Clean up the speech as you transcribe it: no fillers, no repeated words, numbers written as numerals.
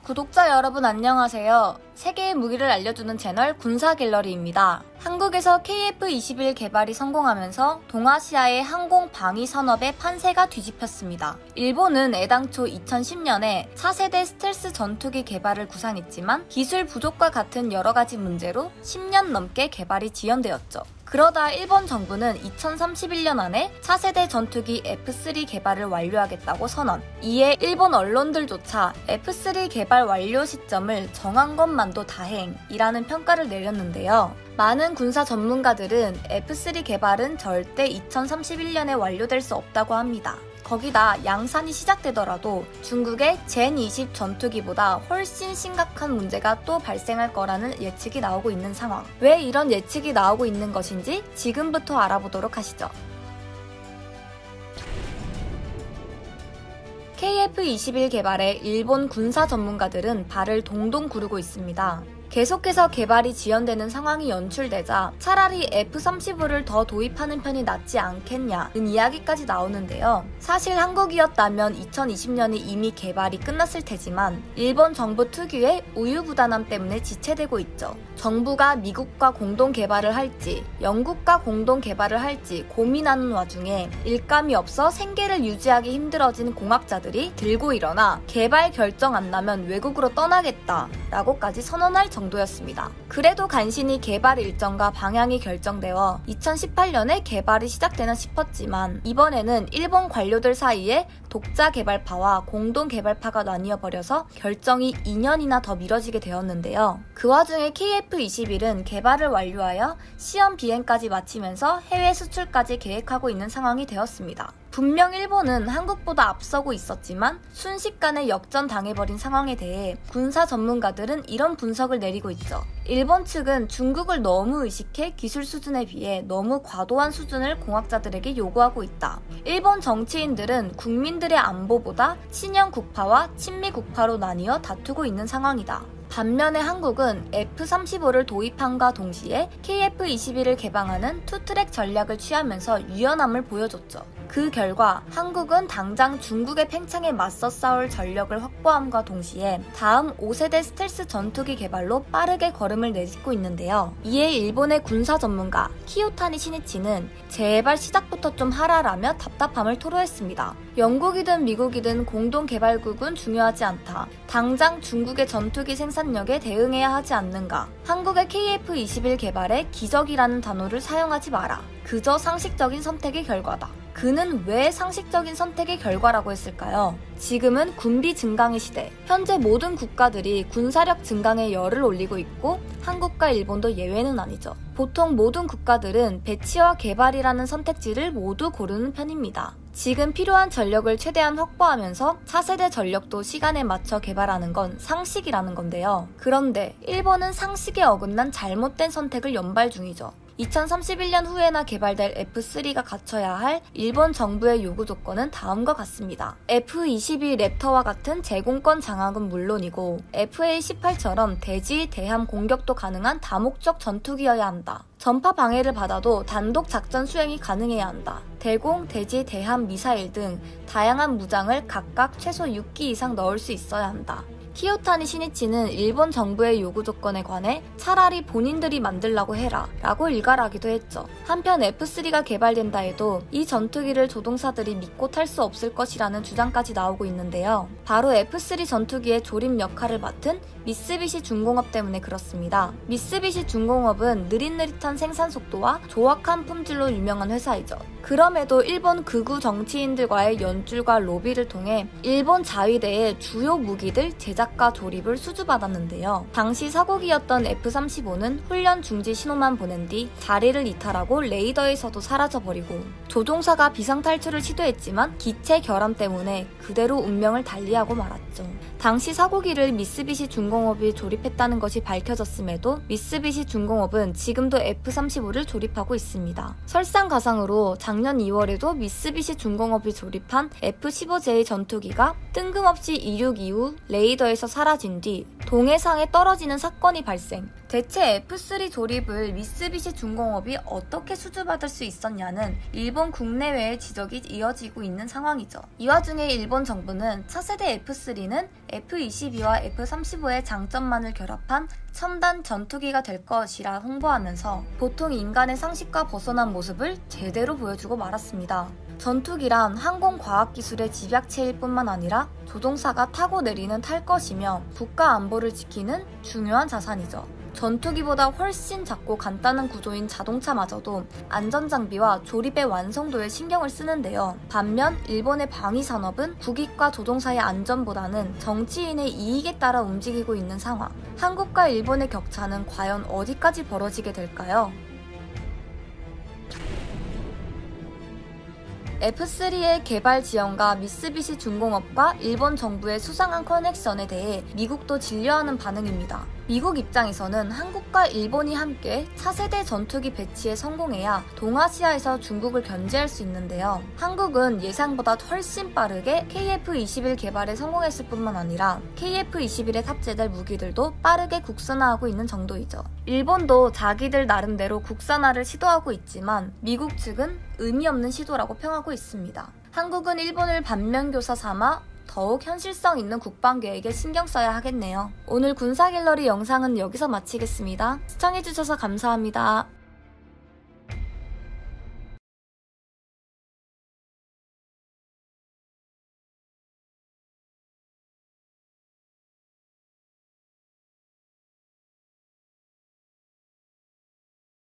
구독자 여러분 안녕하세요. 세계의 무기를 알려주는 채널 군사갤러리입니다. 한국에서 KF-21 개발이 성공하면서 동아시아의 항공 방위 산업의 판세가 뒤집혔습니다. 일본은 애당초 2010년에 4세대 스텔스 전투기 개발을 구상했지만 기술 부족과 같은 여러가지 문제로 10년 넘게 개발이 지연되었죠. 그러다 일본 정부는 2031년 안에 4세대 전투기 F3 개발을 완료하겠다고 선언. 이에 일본 언론들조차 F3 개발 완료 시점을 정한 것만도 다행이라는 평가를 내렸는데요. 많은 군사 전문가들은 F3 개발은 절대 2031년에 완료될 수 없다고 합니다. 거기다 양산이 시작되더라도 중국의 젠20 전투기보다 훨씬 심각한 문제가 또 발생할 거라는 예측이 나오고 있는 상황. 왜 이런 예측이 나오고 있는 것인지 지금부터 알아보도록 하시죠. KF-21 개발에 일본 군사 전문가들은 발을 동동 구르고 있습니다. 계속해서 개발이 지연되는 상황이 연출되자 차라리 F-35를 더 도입하는 편이 낫지 않겠냐는 이야기까지 나오는데요. 사실 한국이었다면 2020년에 이미 개발이 끝났을 테지만 일본 정부 특유의 우유부단함 때문에 지체되고 있죠. 정부가 미국과 공동 개발을 할지 영국과 공동 개발을 할지 고민하는 와중에 일감이 없어 생계를 유지하기 힘들어진 공학자들이 들고 일어나 개발 결정 안 나면 외국으로 떠나겠다라고까지 선언할 정도였습니다. 그래도 간신히 개발 일정과 방향이 결정되어 2018년에 개발이 시작되나 싶었지만 이번에는 일본 관료들 사이에 독자 개발파와 공동 개발파가 나뉘어버려서 결정이 2년이나 더 미뤄지게 되었는데요. 그 와중에 KF-21은 개발을 완료하여 시험 비행까지 마치면서 해외 수출까지 계획하고 있는 상황이 되었습니다. 분명 일본은 한국보다 앞서고 있었지만 순식간에 역전당해버린 상황에 대해 군사 전문가들은 이런 분석을 내리고 있죠. 일본 측은 중국을 너무 의식해 기술 수준에 비해 너무 과도한 수준을 공학자들에게 요구하고 있다. 일본 정치인들은 국민들의 안보보다 친형 국파와 친미 국파로 나뉘어 다투고 있는 상황이다. 반면에 한국은 F-35를 도입함과 동시에 KF-21을 개방하는 투트랙 전략을 취하면서 유연함을 보여줬죠. 그 결과 한국은 당장 중국의 팽창에 맞서 싸울 전력을 확보함과 동시에 다음 5세대 스텔스 전투기 개발로 빠르게 걸음을 내딛고 있는데요. 이에 일본의 군사 전문가 키요타니 시니치는 제발 시작부터 좀 하라라며 답답함을 토로했습니다. 영국이든 미국이든 공동 개발국은 중요하지 않다. 당장 중국의 전투기 생산력에 대응해야 하지 않는가. 한국의 KF-21 개발에 기적이라는 단어를 사용하지 마라. 그저 상식적인 선택의 결과다. 그는 왜 상식적인 선택의 결과라고 했을까요? 지금은 군비 증강의 시대. 현재 모든 국가들이 군사력 증강에 열을 올리고 있고 한국과 일본도 예외는 아니죠. 보통 모든 국가들은 배치와 개발이라는 선택지를 모두 고르는 편입니다. 지금 필요한 전력을 최대한 확보하면서 차세대 전력도 시간에 맞춰 개발하는 건 상식이라는 건데요. 그런데 일본은 상식에 어긋난 잘못된 선택을 연발 중이죠. 2031년 후에나 개발될 F3가 갖춰야 할 일본 정부의 요구 조건은 다음과 같습니다. F-22 랩터와 같은 제공권 장악은 물론이고 FA-18처럼 대지, 대함 공격도 가능한 다목적 전투기여야 한다. 전파 방해를 받아도 단독 작전 수행이 가능해야 한다. 대공, 대지, 대함, 미사일 등 다양한 무장을 각각 최소 6기 이상 넣을 수 있어야 한다. 키요타니 시니치는 일본 정부의 요구 조건에 관해 차라리 본인들이 만들라고 해라 라고 일갈하기도 했죠. 한편 F3가 개발된다 해도 이 전투기를 조종사들이 믿고 탈 수 없을 것이라는 주장까지 나오고 있는데요. 바로 F3 전투기의 조립 역할을 맡은 미쓰비시 중공업 때문에 그렇습니다. 미쓰비시 중공업은 느릿느릿한 생산 속도와 조악한 품질로 유명한 회사이죠. 그럼에도 일본 극우 정치인들과의 연줄과 로비를 통해 일본 자위대의 주요 무기들 제작과 조립을 수주받았는데요. 당시 사고기였던 F-35는 훈련 중지 신호만 보낸 뒤 자리를 이탈하고 레이더에서도 사라져버리고 조종사가 비상탈출을 시도했지만 기체 결함 때문에 그대로 운명을 달리하고 말았죠. 당시 사고기를 미쓰비시 중공업이 조립했다는 것이 밝혀졌음에도 미쓰비시 중공업은 지금도 F-35를 조립하고 있습니다. 설상가상으로 작년 2월에도 미쓰비시 중공업이 조립한 F-15J 전투기가 뜬금없이 이륙 이후 레이더에서 사라진 뒤 동해상에 떨어지는 사건이 발생. 대체 F3 조립을 미쓰비시 중공업이 어떻게 수주받을 수 있었냐는 일본 국내외의 지적이 이어지고 있는 상황이죠. 이 와중에 일본 정부는 차세대 F3는 F-22와 F-35의 장점만을 결합한 첨단 전투기가 될 것이라 홍보하면서 보통 인간의 상식과 벗어난 모습을 제대로 보여주고 말았습니다. 전투기란 항공과학기술의 집약체일 뿐만 아니라 조종사가 타고 내리는 탈 것이며 국가 안보를 지키는 중요한 자산이죠. 전투기보다 훨씬 작고 간단한 구조인 자동차마저도 안전장비와 조립의 완성도에 신경을 쓰는데요. 반면 일본의 방위산업은 국익과 조종사의 안전보다는 정치인의 이익에 따라 움직이고 있는 상황. 한국과 일본의 격차는 과연 어디까지 벌어지게 될까요? F3의 개발 지원과 미쓰비시 중공업과 일본 정부의 수상한 커넥션에 대해 미국도 진료하는 반응입니다. 미국 입장에서는 한국과 일본이 함께 차세대 전투기 배치에 성공해야 동아시아에서 중국을 견제할 수 있는데요. 한국은 예상보다 훨씬 빠르게 KF-21 개발에 성공했을 뿐만 아니라 KF-21에 탑재될 무기들도 빠르게 국산화하고 있는 정도이죠. 일본도 자기들 나름대로 국산화를 시도하고 있지만 미국 측은 의미 없는 시도라고 평하고 있습니다. 한국은 일본을 반면교사 삼아 더욱 현실성 있는 국방계획에 신경 써야 하겠네요. 오늘 군사갤러리 영상은 여기서 마치겠습니다. 시청해주셔서 감사합니다.